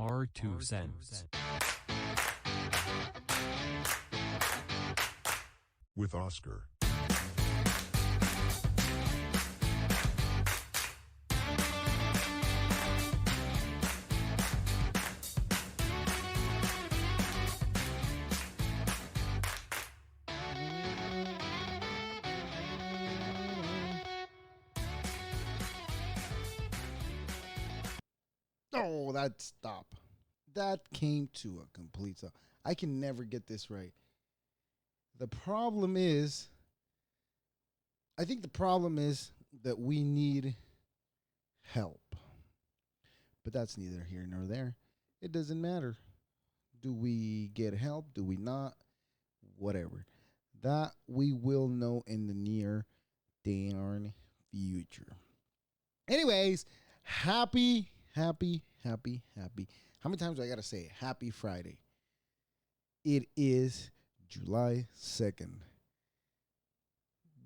Our 2 cents. With Oscar. Oh, that stop. That came to a complete stop. I can never get this right. The problem is, I think the problem is that we need help. But that's neither here nor there. It doesn't matter. Do we get help? Do we not? Whatever. That we will know in the near darn future. Anyways, happy. How many times do I got to say it? Happy Friday. It is July 2nd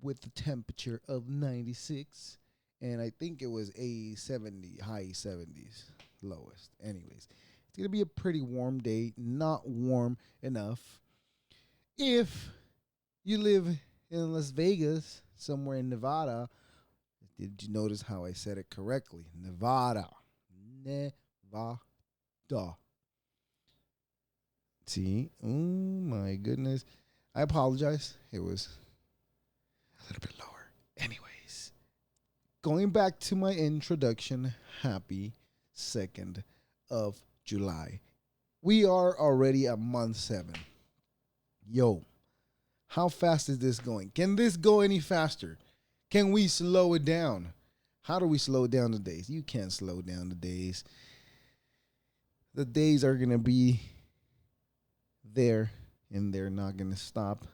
with the temperature of 96. And I think it was high 70s, lowest. Anyways, it's going to be a pretty warm day. Not warm enough. If you live in Las Vegas, somewhere in Nevada, did you notice how I said it correctly? Nevada. See? Oh my goodness. I apologize. It was a little bit lower. Anyways, going back to my introduction, happy 2nd of July. We are already at month 7. Yo, how fast is this going? Can this go any faster? Can we slow it down? How do we slow down the days? You can't slow down the days. The days are going to be there, and they're not going to stop.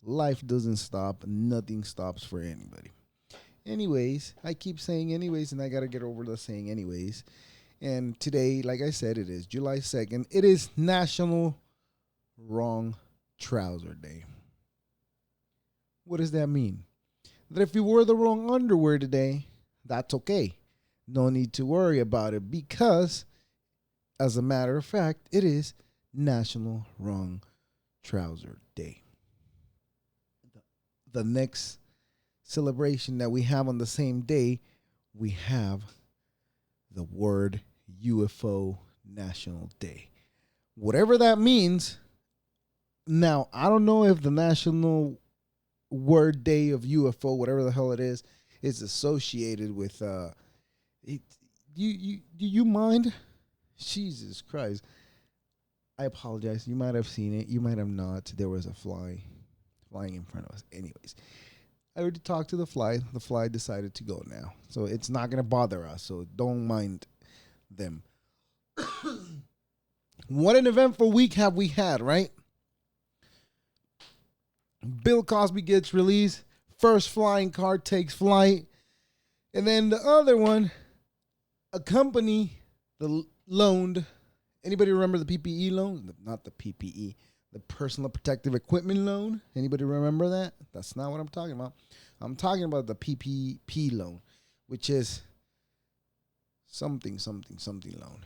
Life doesn't stop. Nothing stops for anybody. Anyways, I keep saying anyways, and I got to get over the saying anyways. And today, like I said, it is July 2nd. It is National Wrong Trouser Day. What does that mean? That if you wore the wrong underwear today, that's okay. No need to worry about it because, as a matter of fact, it is National Wrong Trouser Day. The next celebration that we have on the same day, we have the Word UFO National Day. Whatever that means. Now, I don't know if the National Word Day of UFO, whatever the hell it is associated with do you mind? Jesus Christ. I apologize. You might have seen it. You might have not. There was a fly flying in front of us. Anyways, I already talked to the fly. The fly decided to go now. So it's not going to bother us. So don't mind them. What an eventful week have we had, right? Bill Cosby gets released. First flying car takes flight. And then the other one, a company loaned. Anybody remember the PPE loan? Not the PPE. The personal protective equipment loan. Anybody remember that? That's not what I'm talking about. I'm talking about the PPP loan, which is something loan.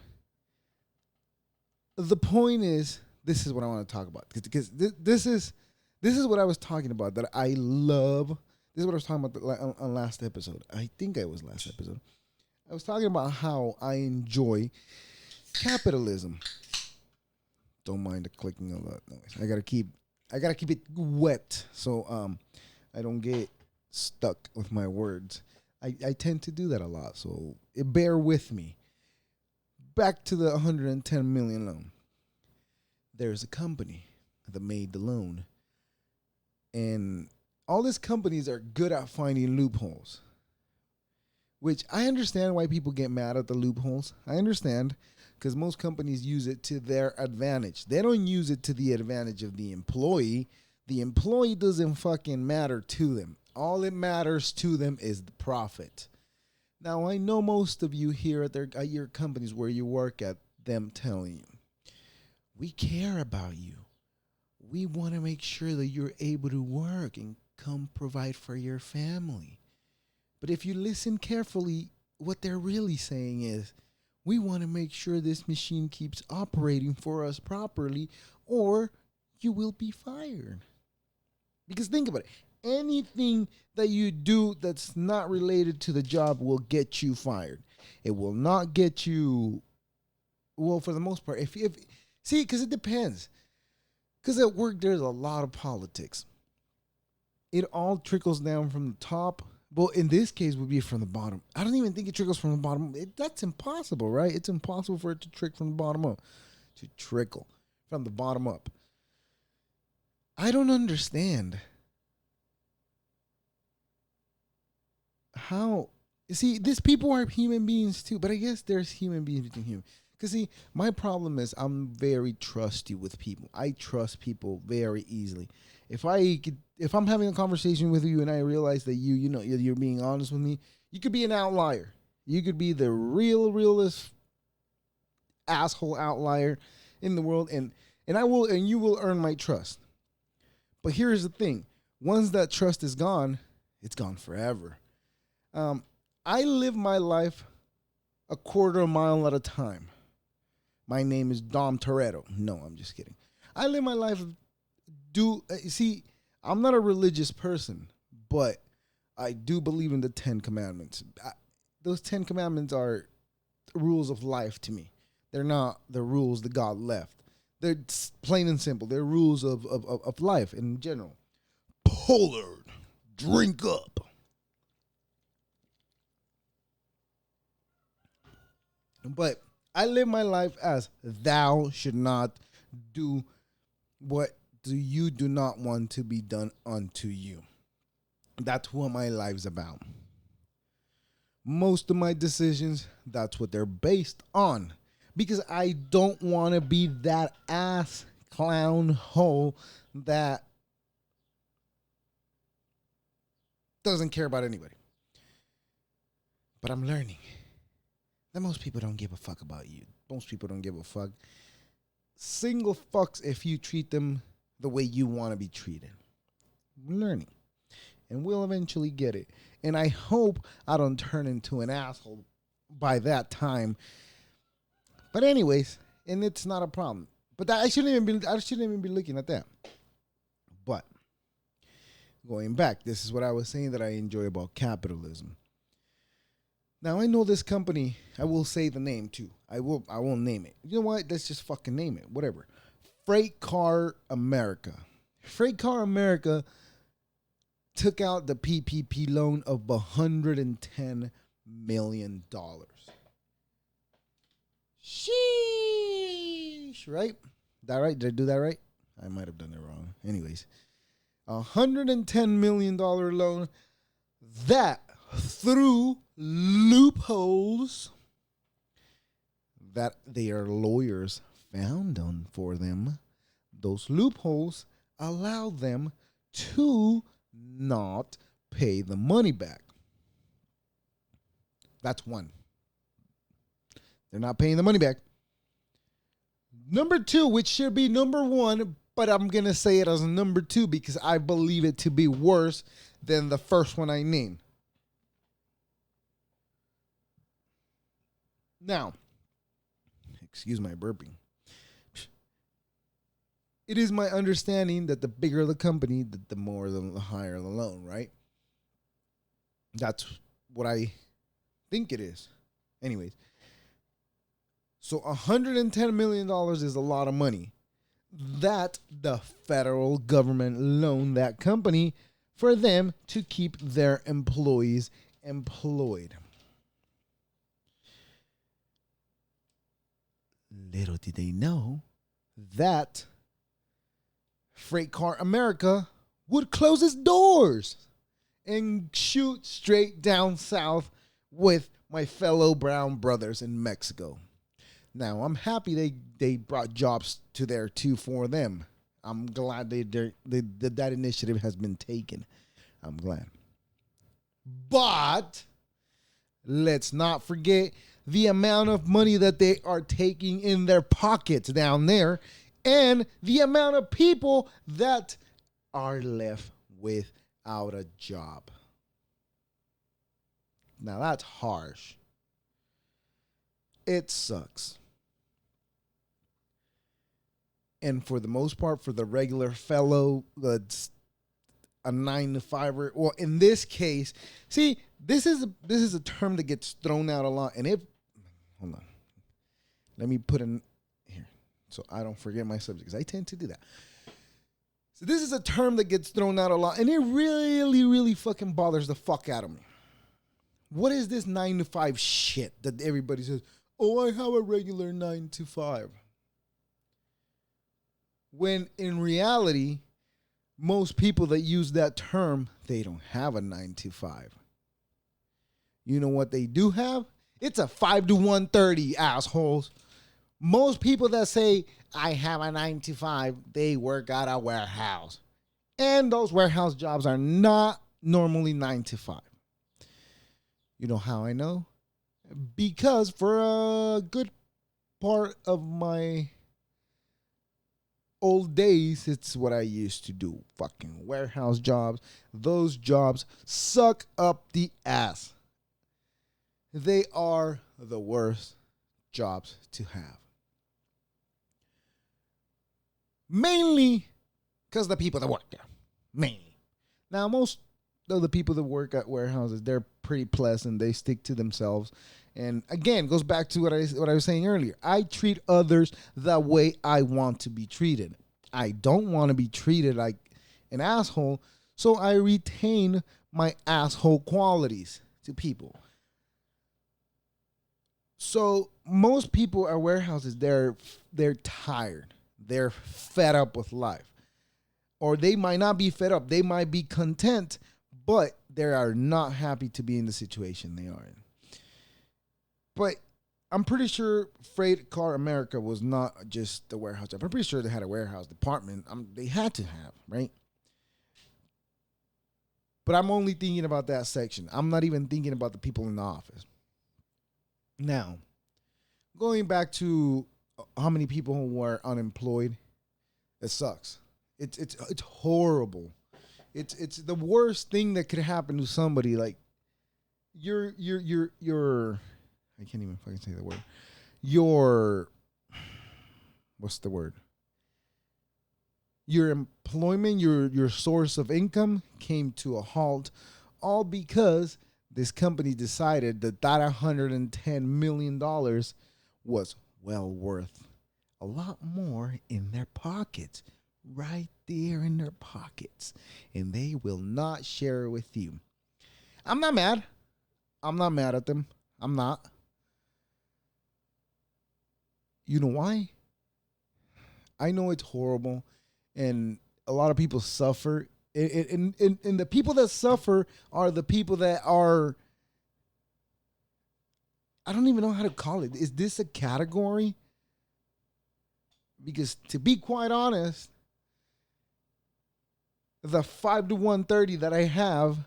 The point is, this is what I want to talk about. Because this is what I was talking about that I love. This is what I was talking about on last episode. I think it was last episode. I was talking about how I enjoy capitalism. Don't mind the clicking of that noise. I gotta keep it wet so I don't get stuck with my words. I tend to do that a lot, so bear with me. Back to the 110 million loan. There's a company that made the loan. And all these companies are good at finding loopholes, which I understand why people get mad at the loopholes. I understand because most companies use it to their advantage. They don't use it to the advantage of the employee. The employee doesn't fucking matter to them. All it matters to them is the profit. Now, I know most of you here at your companies where you work at, them telling you, we care about you. We want to make sure that you're able to work and come provide for your family. But if you listen carefully, what they're really saying is, We want to make sure this machine keeps operating for us properly, or you will be fired. Because think about it. Anything that you do that's not related to the job will get you fired. It will not get you, well, for the most part. If see, because it depends. Because at work, there's a lot of politics. It all trickles down from the top. Well, in this case, would be from the bottom. I don't even think it trickles from the bottom. That's impossible, right? It's impossible for it to trick from the bottom up. To trickle from the bottom up. I don't understand how. See, these people are human beings too, but I guess there's human beings between humans. Because see, my problem is I'm very trusty with people. I trust people very easily. If I'm having a conversation with you and I realize that you're being honest with me, you could be an outlier. You could be the realest asshole outlier in the world, and you will earn my trust. But here's the thing: once that trust is gone, it's gone forever. I live my life a quarter of a mile at a time. My name is Dom Toretto. No, I'm just kidding. I live my life. See, I'm not a religious person, but I do believe in the 10 Commandments. Those 10 Commandments are rules of life to me. They're not the rules that God left. They're plain and simple. They're rules of life in general. Pollard, drink up. But I live my life as thou should not do what you do not want to be done unto you. That's what my life's about. Most of my decisions, that's what they're based on. Because I don't want to be that ass clown hole that doesn't care about anybody. But I'm learning that most people don't give a fuck about you. Most people don't give a fuck. Single fucks if you treat them the way you want to be treated. I'm learning. And we'll eventually get it. And I hope I don't turn into an asshole by that time. But anyways, and it's not a problem. But I shouldn't even be looking at that. But going back, this is what I was saying that I enjoy about capitalism. Now I know this company. I will say the name too. I won't name it. You know what? Let's just fucking name it. Whatever. Freight Car America. Freight Car America took out the PPP loan of $110 million. Sheesh, right? That right? Did I do that right? I might have done it wrong. Anyways, $110 million loan that through loopholes that their lawyers found on for them, those loopholes allow them to not pay the money back. That's one. They're not paying the money back. Number two, which should be number one, but I'm going to say it as number two because I believe it to be worse than the first one I named. Now, excuse my burping. It is my understanding that the bigger the company, the more the higher the loan, right? That's what I think it is. Anyways, so $110 million is a lot of money that the federal government loaned that company for them to keep their employees employed. Little did they know that Freight Car America would close its doors and shoot straight down south with my fellow brown brothers in Mexico. Now, I'm happy they brought jobs to there too for them. I'm glad that initiative has been taken. I'm glad. But let's not forget the amount of money that they are taking in their pockets down there and the amount of people that are left without a job. Now, that's harsh. it sucks. And for the most part, for the regular fellow that's a 9 to 5, well, in this case, see, this is a term that gets thrown out a lot. And hold on, let me put in here so I don't forget my subject, because I tend to do that. So this is a term that gets thrown out a lot, and it really, really fucking bothers the fuck out of me. What is this 9 to 5 shit that everybody says? Oh, I have a regular 9 to 5. When in reality, most people that use that term, they don't have a 9 to 5. You know what they do have? It's a 5 to 130, assholes. Most people that say, I have a 9 to 5, they work at a warehouse. And those warehouse jobs are not normally 9 to 5. You know how I know? Because for a good part of my old days, it's what I used to do. Fucking warehouse jobs. Those jobs suck up the ass. They are the worst jobs to have. Mainly because the people that work there. Mainly. Now, most of the people that work at warehouses, they're pretty pleasant. They stick to themselves. And again, goes back to what I was saying earlier. I treat others the way I want to be treated. I don't want to be treated like an asshole, so I retain my asshole qualities to people. So most people at warehouses, they're tired. They're fed up with life. Or they might not be fed up. They might be content, but they are not happy to be in the situation they are in. But I'm pretty sure Freight Car America was not just the warehouse job. I'm pretty sure they had a warehouse department. They had to have, right? But I'm only thinking about that section. I'm not even thinking about the people in the office. Now, going back to how many people who were unemployed, it sucks. It's horrible. It's the worst thing that could happen to somebody. Like you're I can't even fucking say the word. What's the word? Your employment, your source of income came to a halt, all because this company decided that $110 million was well worth a lot more in their pockets, right there in their pockets, and they will not share it with you. I'm not mad. I'm not mad at them. I'm not. You know why? I know it's horrible, and a lot of people suffer. And the people that suffer are the people that are, I don't even know how to call it. Is this a category? Because to be quite honest, the 5 to 130 that I have,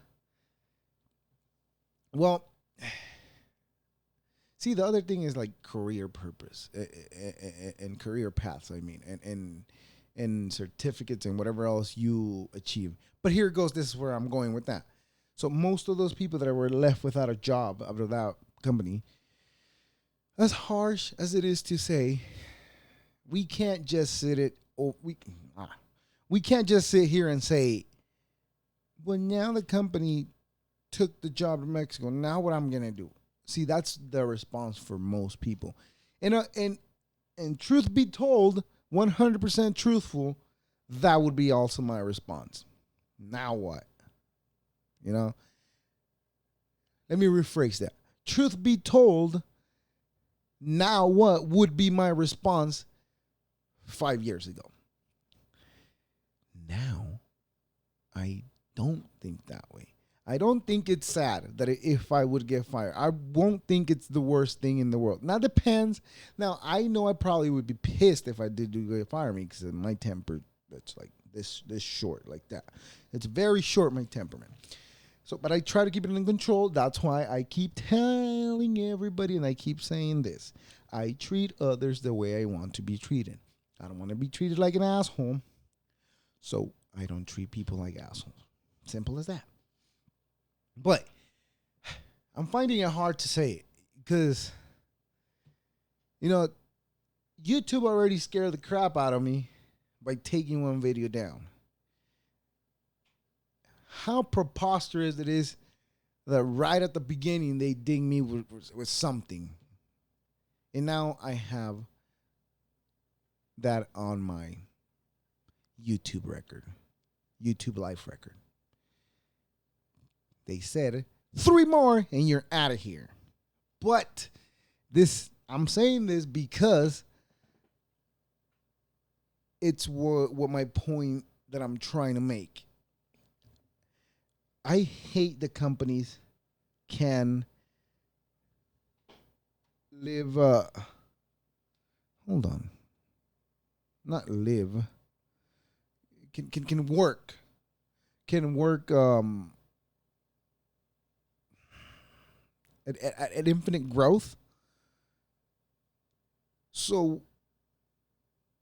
well, see, the other thing is like career purpose and career paths, I mean, and certificates and whatever else you achieve. But here it goes. This is where I'm going with that. So most of those people that were left without a job after that company, as harsh as it is to say, we can't just we can't just sit here and say, well, now the company took the job to Mexico. Now what I'm gonna do? See, that's the response for most people. And truth be told, 100% truthful, that would be also my response. Now what? You know? Let me rephrase that. Truth be told, now what would be my response 5 years ago? Now, I don't think that way. I don't think it's sad that if I would get fired. I won't think it's the worst thing in the world. Now, depends. Now, I know I probably would be pissed if I did get fire me, because my temper, that's like this short, like that. It's very short, my temperament. So, but I try to keep it in control. That's why I keep telling everybody, and I keep saying this. I treat others the way I want to be treated. I don't want to be treated like an asshole, so I don't treat people like assholes. Simple as that. But I'm finding it hard to say it because You know, YouTube already scared the crap out of me by taking one video down. How preposterous it is that right at the beginning they ding me with something. And now I have that on my YouTube record, YouTube life record. They said 3 more and you're out of here. But I'm saying this because it's what my point that I'm trying to make. I hate the companies can live. Hold on. Not live. Can work. Can work. At infinite growth. So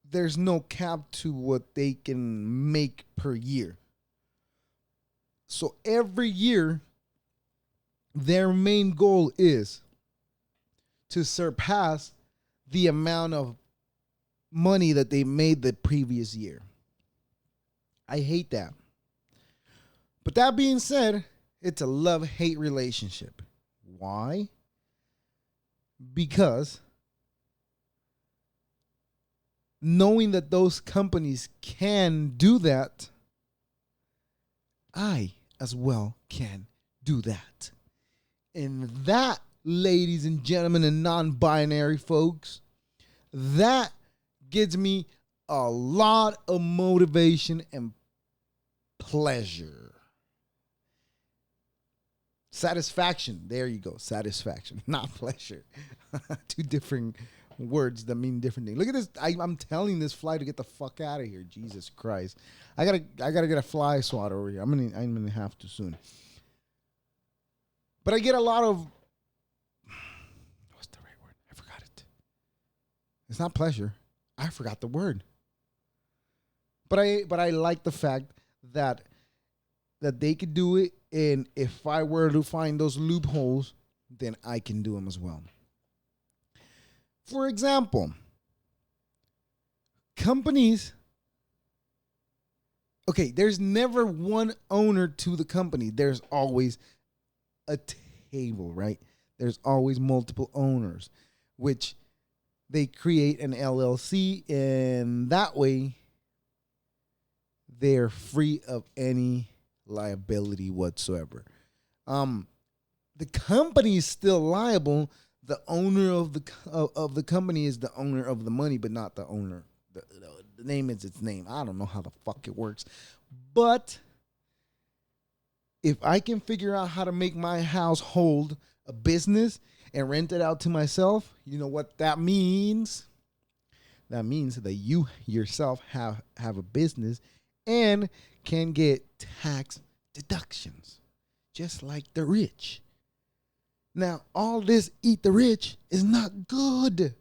there's no cap to what they can make per year. So every year, their main goal is to surpass the amount of money that they made the previous year. I hate that. But that being said, it's a love-hate relationship. Why? Because knowing that those companies can do that, I as well can do that. And that, ladies and gentlemen and non-binary folks, that gives me a lot of motivation and pleasure. Satisfaction. There you go. Satisfaction, not pleasure. Two different words that mean different things. Look at this. I'm telling this fly to get the fuck out of here. Jesus Christ. I gotta get a fly swatter over here. I'm gonna have to soon. But I get a lot of, what's the right word? I forgot it. It's not pleasure. I forgot the word. But I like the fact that they could do it, and if I were to find those loopholes, then I can do them as well. For example, companies, okay, there's never one owner to the company. There's always a table, right? There's always multiple owners, which they create an LLC, and that way they're free of any liability whatsoever. The company is still liable. The owner of the company is the owner of the money, but not the owner. The name is its name. I don't know how the fuck it works. But if I can figure out how to make my household a business and rent it out to myself, you know what that means? That means that you yourself have a business and can get tax deductions, just like the rich. Now, all this eat the rich is not good.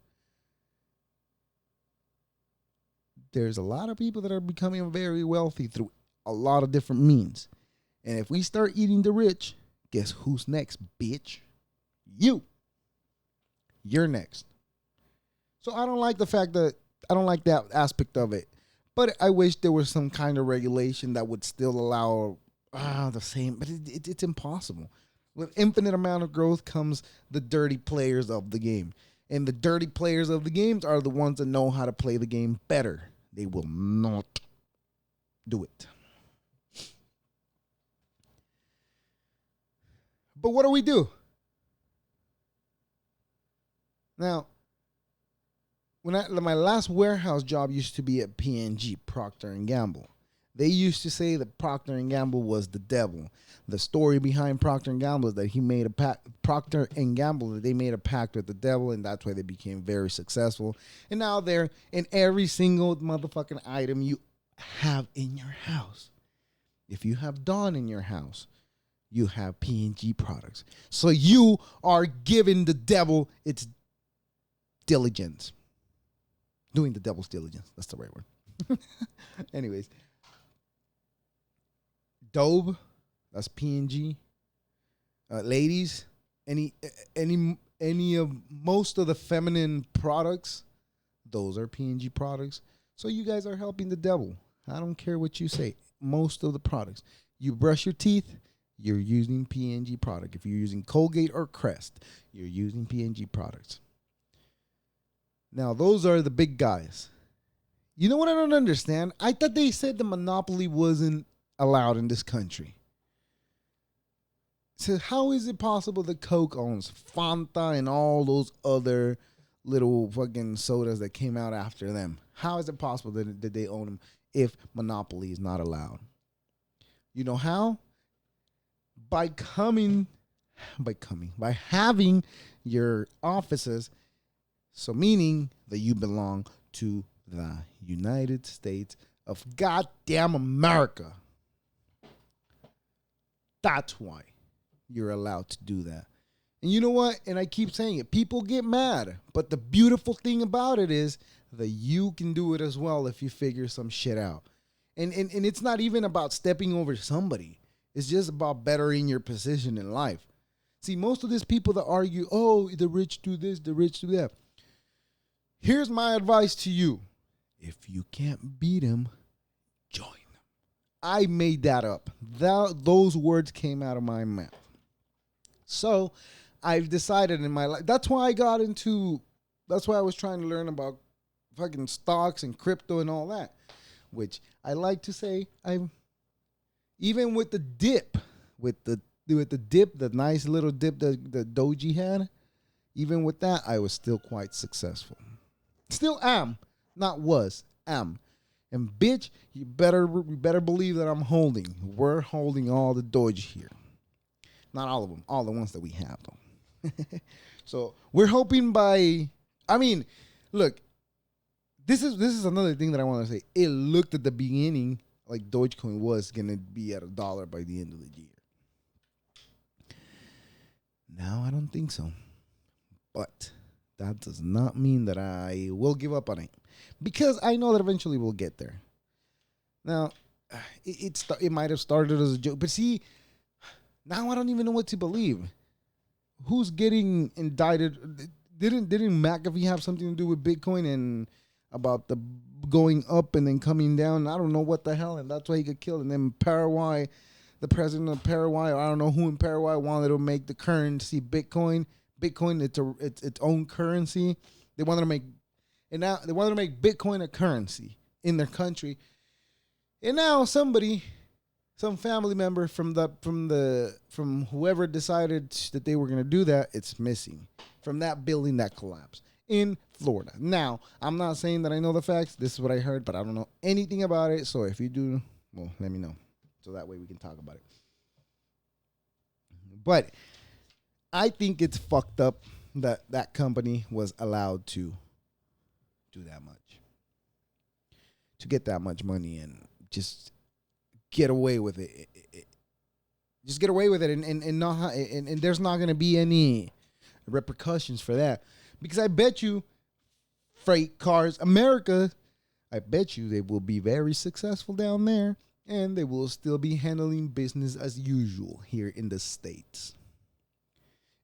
There's a lot of people that are becoming very wealthy through a lot of different means. And if we start eating the rich, guess who's next, bitch? You. You're next. So I don't like that aspect of it. But I wish there was some kind of regulation that would still allow the same. But it's impossible. With infinite amount of growth comes the dirty players of the game. And the dirty players of the games are the ones that know how to play the game better. They will not do it. But what do we do? Now, my last warehouse job used to be at P&G, Procter & Gamble. They used to say that Procter & Gamble was the devil. The story behind Procter & Gamble is that he made a pact. Procter & Gamble, they made a pact with the devil, and that's why they became very successful. And now they're in every single motherfucking item you have in your house. If you have Dawn in your house, you have P&G products. So you are giving the devil its diligence. Doing the devil's diligence. That's the right word. Anyways. Dobe, that's P&G. Ladies, any most of the feminine products, those are P&G products. So you guys are helping the devil. I don't care what you say. Most of the products. You brush your teeth, you're using P&G product. If you're using Colgate or Crest, you're using P&G products. Now, those are the big guys. You know what I don't understand? I thought they said the monopoly wasn't allowed in this country. So how is it possible that Coke owns Fanta and all those other little fucking sodas that came out after them? How is it possible that they own them if monopoly is not allowed? You know how? By having your offices, so meaning that you belong to the United States of goddamn America. That's why you're allowed to do that. And you know what? And I keep saying it. People get mad. But the beautiful thing about it is that you can do it as well if you figure some shit out. And it's not even about stepping over somebody. It's just about bettering your position in life. See, most of these people that argue, oh, the rich do this, the rich do that. Here's my advice to you. If you can't beat them, join them. I made that up. Those words came out of my mouth. So I've decided in my life. That's why I was trying to learn about fucking stocks and crypto and all that. Which I like to say, even with the dip, the nice little dip that the doge had, even with that, I was still quite successful. Still am, not was, am. And bitch, you better believe that I'm holding. We're holding all the doge here. Not all of them, all the ones that we have though. So we're hoping look, this is another thing that I want to say. It looked at the beginning like Dogecoin was going to be at $1 by the end of the year. Now I don't think so. But that does not mean that I will give up on it. Because I know that eventually we'll get there. Now, it might have started as a joke. But see, now I don't even know what to believe. Who's getting indicted? Didn't McAfee have something to do with Bitcoin and about the going up and then coming down? I don't know what the hell, and that's why he got killed. And then Paraguay, the president of Paraguay, or I don't know who in Paraguay, wanted to make the currency Bitcoin. Bitcoin, it's its own currency. They wanted to make Bitcoin a currency in their country. And now some family member from whoever decided that they were going to do that, it's missing from that building that collapsed in Florida. Now, I'm not saying that I know the facts. This is what I heard, but I don't know anything about it. So if you do, well, let me know. So that way we can talk about it. But I think it's fucked up that that company was allowed to do that much. To get that much money and just get away with it. Just get away with it and there's not going to be any repercussions for that. Because I bet you freight cars, America, I bet you they will be very successful down there and they will still be handling business as usual here in the States.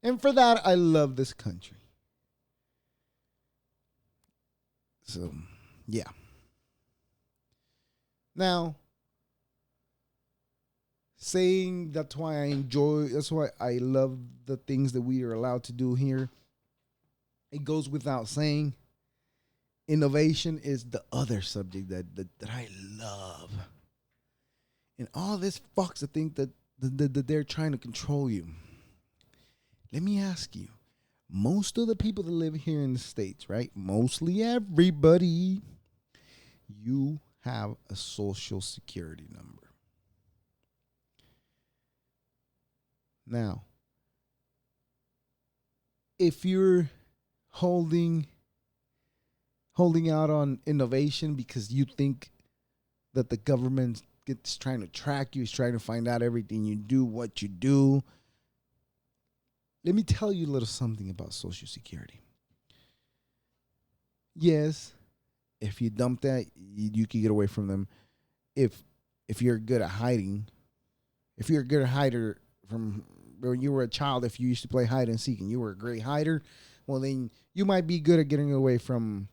And for that, I love this country. So, yeah. Now, saying that's why I love the things that we are allowed to do here. It goes without saying, innovation is the other subject that I love. And all this fucks to think that they're trying to control you. Let me ask you, most of the people that live here in the States, right? Mostly everybody, you have a social security number. Now, if you're holding out on innovation because you think that the government is trying to track you, is trying to find out everything you do, what you do, let me tell you a little something about Social Security. Yes, if you dump that, you can get away from them. If you're good at hiding, if you're a good hider from when you were a child, if you used to play hide and seek and you were a great hider, well, then you might be good at getting away from,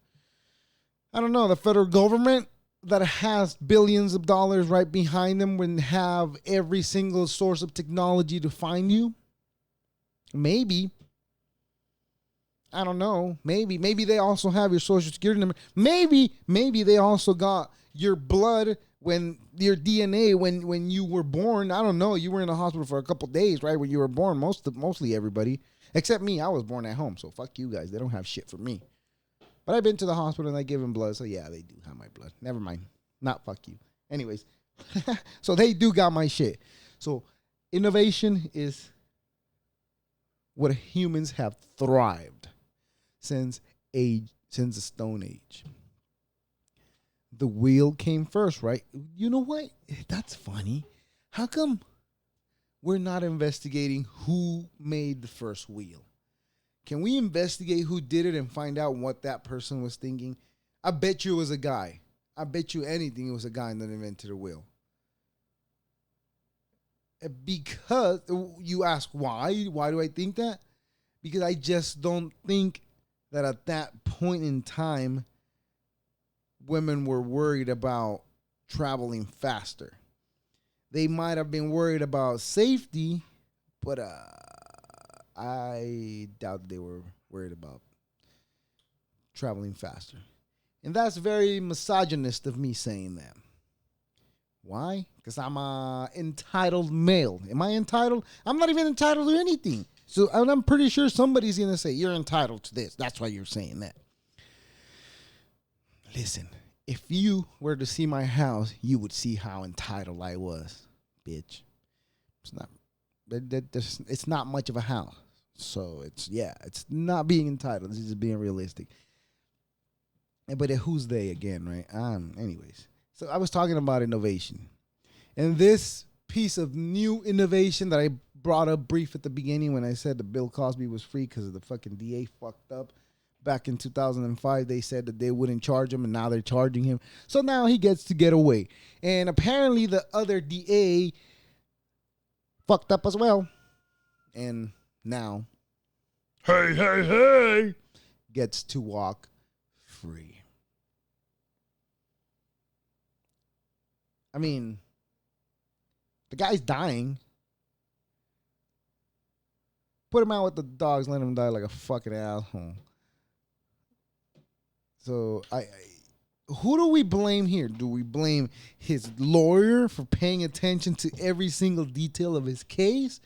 I don't know, the federal government that has billions of dollars right behind them when have every single source of technology to find you. Maybe. I don't know. Maybe they also have your social security number. Maybe they also got your blood, when your DNA when you were born. I don't know. You were in the hospital for a couple days, right? When you were born, mostly everybody except me. I was born at home, so fuck you guys. They don't have shit for me. But I've been to the hospital and I give them blood, so yeah, they do have my blood. Never mind. Not fuck you. Anyways, so they do got my shit. So innovation is what humans have thrived since the Stone Age. The wheel came first, right? You know what? That's funny. How come we're not investigating who made the first wheel? Can we investigate who did it and find out what that person was thinking? I bet you it was a guy. I bet you anything it was a guy that invented the wheel. Because you ask why? Why do I think that? Because I just don't think that at that point in time, women were worried about traveling faster. They might have been worried about safety, but I doubt they were worried about traveling faster. And that's very misogynist of me saying that. Why? Because I'm a entitled male. Am I entitled? I'm not even entitled to anything. So I'm pretty sure somebody's going to say, you're entitled to this. That's why you're saying that. Listen, if you were to see my house, you would see how entitled I was, bitch. It's not much of a house. So it's not being entitled. This is being realistic. But who's they again, right? Anyways, so I was talking about innovation. And this piece of new innovation that I brought up brief at the beginning when I said that Bill Cosby was free because the fucking DA fucked up. Back in 2005, they said that they wouldn't charge him, and now they're charging him. So now he gets to get away. And apparently the other DA fucked up as well. And now, hey, gets to walk free. I mean, the guy's dying. Put him out with the dogs, let him die like a fucking asshole. So who do we blame here? Do we blame his lawyer for paying attention to every single detail of his case?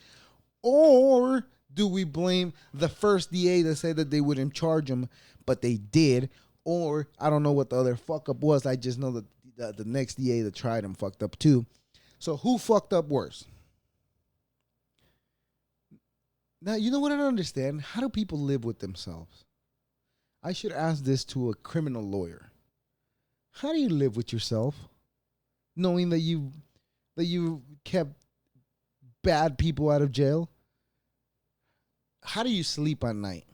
Or do we blame the first DA that said that they wouldn't charge him, but they did? Or I don't know what the other fuck up was. I just know that the next DA that tried him fucked up too. So who fucked up worse? Now, you know what I don't understand? How do people live with themselves? I should ask this to a criminal lawyer. How do you live with yourself, knowing that you kept bad people out of jail? How do you sleep at night?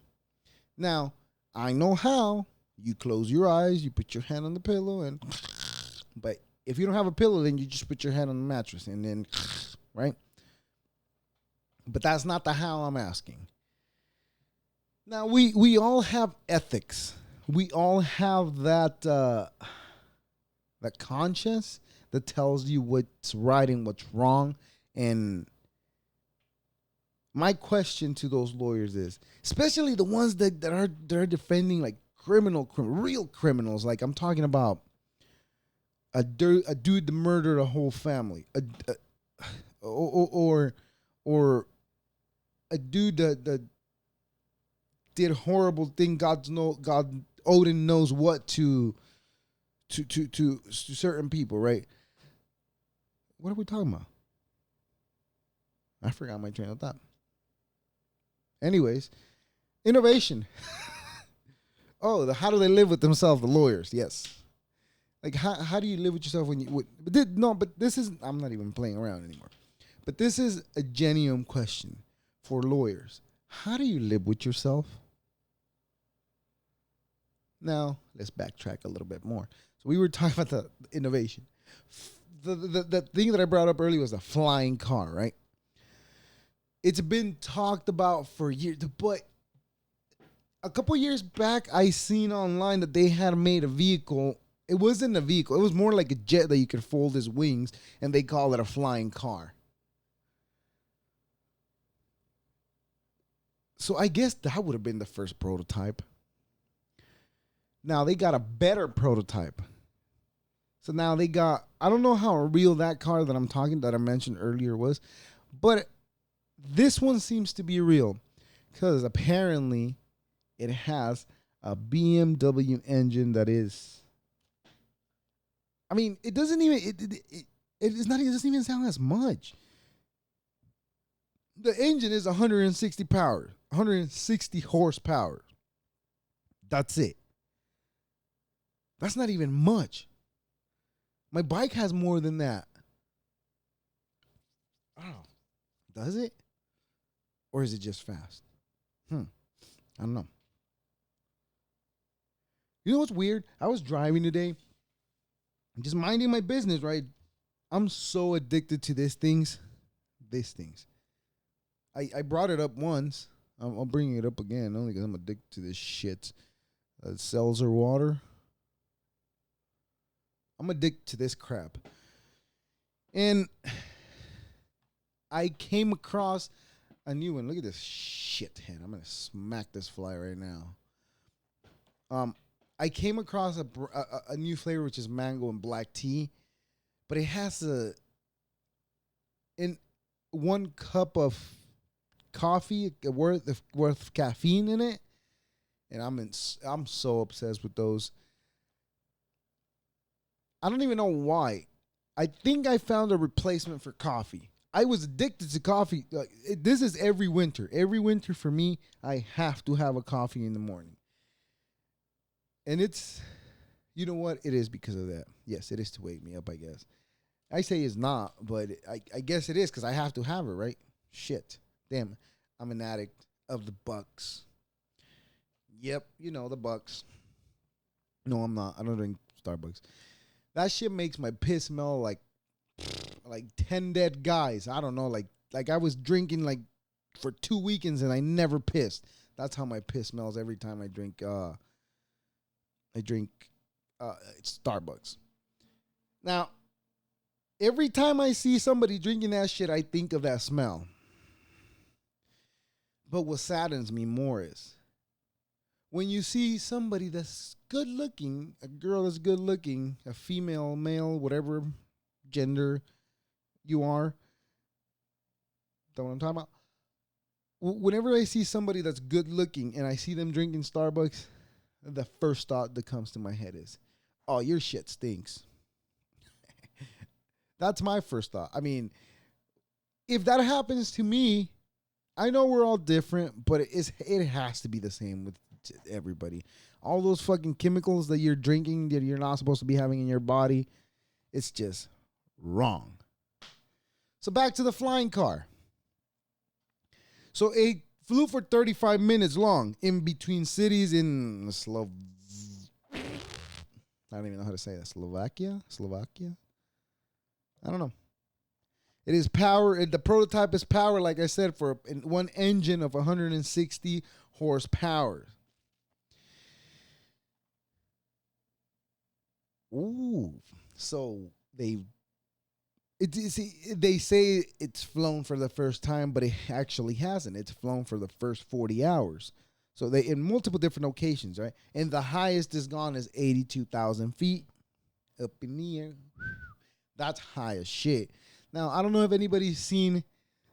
Now, I know how. You close your eyes, you put your hand on the pillow, but if you don't have a pillow, then you just put your hand on the mattress, and then, right? But that's not the how I'm asking. Now, we all have ethics. We all have that conscience that tells you what's right and what's wrong. And my question to those lawyers is, especially the ones that are defending like real criminals, like I'm talking about a dude that murdered a whole family, or a dude that did horrible thing. God Odin knows what to certain people, right? What are we talking about? I forgot my train of thought. Anyways, innovation. How do they live with themselves? The lawyers, yes. Like how do you live with yourself when you? But this is, I'm not even playing around anymore. But this is a genuine question for lawyers. How do you live with yourself? Now, let's backtrack a little bit more. So we were talking about the innovation. The thing that I brought up earlier was a flying car, right? It's been talked about for years, but a couple years back, I seen online that they had made a vehicle. It wasn't a vehicle. It was more like a jet that you could fold his wings, and they call it a flying car. So I guess that would have been the first prototype. Now they got a better prototype. So now they got, I don't know how real that car that I mentioned earlier was, but this one seems to be real because apparently it has a BMW engine that is, I mean, it doesn't even, it's not, it doesn't even sound as much. The engine is 160 power, 160 horsepower. That's it. That's not even much. My bike has more than that. Oh, does it? Or is it just fast? I don't know. You know what's weird? I was driving today, just minding my business, right? I'm so addicted to these things. I brought it up once. I'll bring it up again, only because I'm addicted to this shit. Seltzer water. I'm addicted to this crap. And I came across a new one. Look at this shit head. I'm going to smack this fly right now. I came across a new flavor, which is mango and black tea. But it has in 1 cup of coffee worth of caffeine in it. And I'm so obsessed with those. I don't even know why. I think I found a replacement for coffee. I was addicted to coffee. This is every winter. Every winter for me, I have to have a coffee in the morning. And it's, you know what? It is because of that. Yes, it is to wake me up, I guess. I say it's not, but I guess it is because I have to have it, right? Shit. Damn, I'm an addict of the Bucks. Yep, you know, the Bucks. No, I'm not. I don't drink Starbucks. That shit makes my piss smell like 10 dead guys. I don't know, like I was drinking like for 2 weekends and I never pissed. That's how my piss smells every time I drink Starbucks. Now, every time I see somebody drinking that shit, I think of that smell. But what saddens me more is when you see somebody that's good looking, a girl that's good looking, a female, male, whatever gender you are, know what I'm talking about? Whenever I see somebody that's good looking and I see them drinking Starbucks, the first thought that comes to my head is, oh, your shit stinks. That's my first thought. I mean, if that happens to me, I know we're all different, but it has to be the same with everybody. All those fucking chemicals that you're drinking that you're not supposed to be having in your body, it's just wrong. So back to the flying car. So it flew for 35 minutes long in between cities in I don't even know how to say that. Slovakia? I don't know. It is power. The prototype is power, like I said, for one engine of 160 horsepower. Ooh. So they say it's flown for the first time, but it actually hasn't. It's flown for the first 40 hours. So they in multiple different locations, right? And the highest is gone is 82,000 feet up in the air. That's high as shit. Now, I don't know if anybody's seen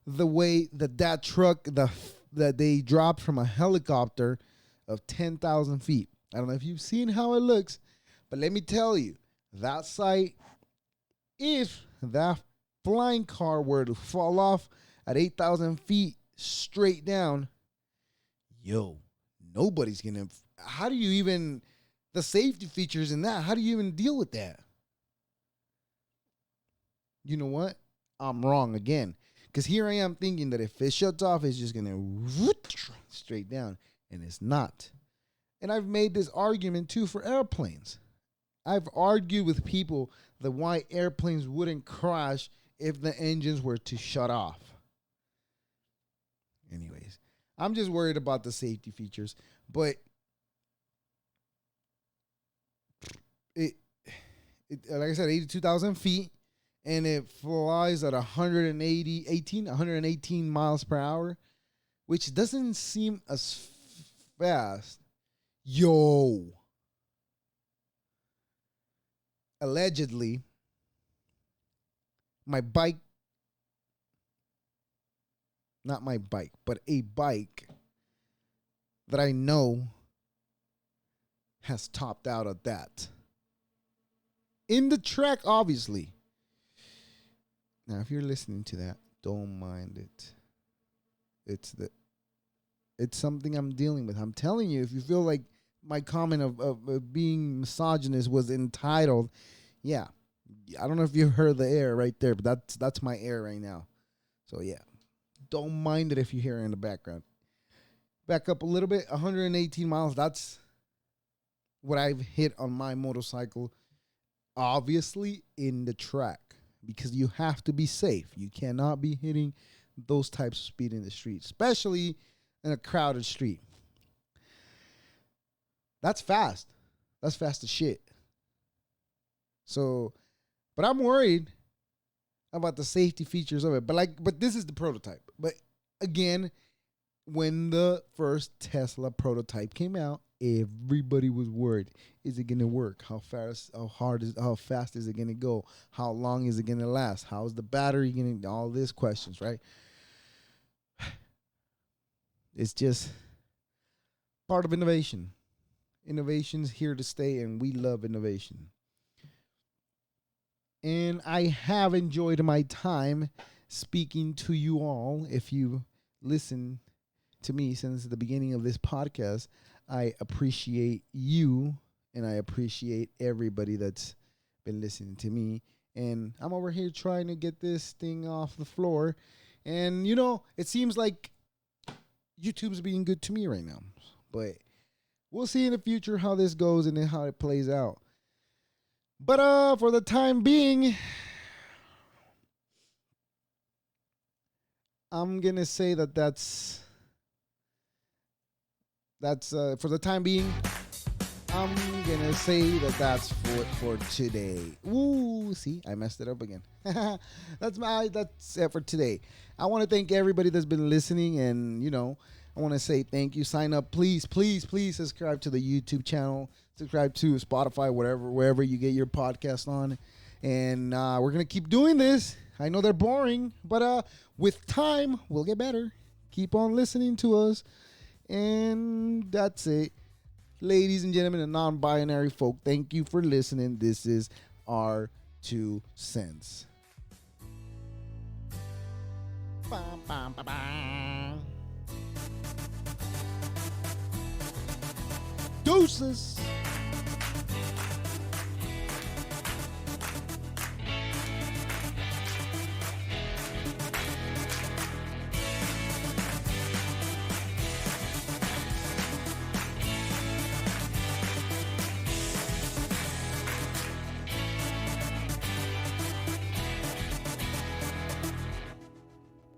the way that truck that they dropped from a helicopter of 10,000 feet. I don't know if you've seen how it looks, but let me tell you, that sight, if that flying car were to fall off at 8,000 feet straight down, nobody's going to, how do you even, the safety features in that, how do you even deal with that? You know what? I'm wrong again. Because here I am thinking that if it shuts off, it's just going to straight down. And it's not. And I've made this argument too for airplanes. I've argued with people that why airplanes wouldn't crash if the engines were to shut off. Anyways, I'm just worried about the safety features, but it, like I said, 82,000 feet, and it flies at 118 miles per hour, which doesn't seem as fast. Yo. Allegedly, my bike, not my bike, but a bike that I know has topped out at that. In the track, obviously. Now, if you're listening to that, don't mind it. It's something I'm dealing with. I'm telling you, if you feel like my comment of being misogynist was entitled, yeah. I don't know if you heard the air right there, but that's my air right now. So yeah. Don't mind it if you hear it in the background. Back up a little bit, 118 miles. That's what I've hit on my motorcycle. Obviously in the track, because you have to be safe. You cannot be hitting those types of speed in the street, especially in a crowded street. That's fast. That's fast as shit. So, but I'm worried about the safety features of it. But this is the prototype. But again, when the first Tesla prototype came out, everybody was worried. Is it gonna work? How fast is it gonna go? How long is it gonna last? How is the battery gonna? All these questions, right? It's just part of innovation. Innovation's here to stay, and we love innovation. And I have enjoyed my time speaking to you all. If you listen to me since the beginning of this podcast, I appreciate you, and I appreciate everybody that's been listening to me. And I'm over here trying to get this thing off the floor. And, it seems like YouTube's being good to me right now. But we'll see in the future how this goes and then how it plays out. But for the time being, I'm going to say that's for the time being. I'm going to say that's for today. Ooh, see, I messed it up again. That's it for today. I want to thank everybody that's been listening, and I want to say thank you. Sign up, please, please, please subscribe to the YouTube channel. Subscribe to Spotify, wherever you get your podcast on. And we're going to keep doing this. I know they're boring, but with time, we'll get better. Keep on listening to us. And that's it. Ladies and gentlemen and non-binary folk, thank you for listening. This is our 2 cents. Deuces.